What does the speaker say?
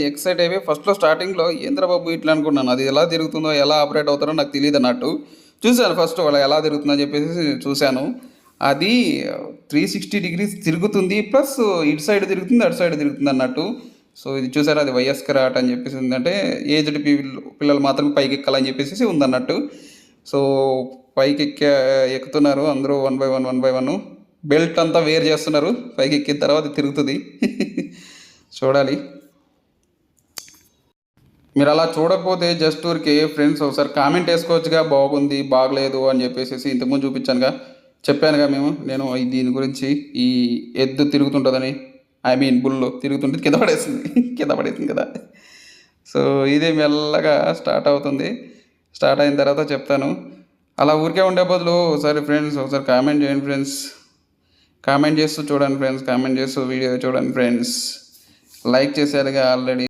Excite అయిపోయి ఫస్ట్‌లో స్టార్టింగ్‌లో ఏందిరా బాబు ఇట్లా అనుకున్నాను. అది ఎలా తిరుగుతుందో, ఎలా ఆపరేట్ అవుతారో నాకు తెలీదన్నట్టు. చూసాను ఫస్ట్ అలా ఎలా తిరుగుతుందని చెప్పేసి చూసాను. అది 360 డిగ్రీస్ తిరుగుతుంది. ప్లస్ ఇటు సైడ్ తిరుగుతుంది, అటు సైడ్ తిరుగుతుందన్నట్టు. సో, ఇది చూసారా అది వయస్కర ఆట అని చెప్పేసి ఉందంటే ఏజ్డ్ పిల్లలు మాత్రమే పైకెక్కాలని చెప్పేసేసి ఉందన్నట్టు. సో, ఎక్కుతున్నారు అందరూ one by one, one by one. Belt అంతా వేర్ చేస్తున్నారు. పైకెక్కిన తర్వాత తిరుగుతుంది. చూడాలి. మీరు అలా చూడకపోతే జస్ట్ ఊరికే ఫ్రెండ్స్ ఒకసారి కామెంట్ వేసుకోవచ్చుగా బాగుంది బాగలేదు అని చెప్పేసి ఇంతకుముందు చూపించానుగా చెప్పానుగా నేను దీని గురించి ఈ ఎద్దు తిరుగుతుంటుందని ఐ మీన్ బుల్లు తిరుగుతుంటే కింద పడేసింది కింద పడేసింది కదా. సో ఇదే మెల్లగా స్టార్ట్ అవుతుంది. స్టార్ట్ అయిన తర్వాత చెప్తాను. అలా ఊరికే ఉండే బదులు ఒకసారి ఫ్రెండ్స్ ఒకసారి కామెంట్ చేయండి ఫ్రెండ్స్. కామెంట్ చేస్తూ చూడండి ఫ్రెండ్స్. కామెంట్ చేస్తూ వీడియో చూడండి ఫ్రెండ్స్. లైక్ చేశారుగా ఆల్రెడీ.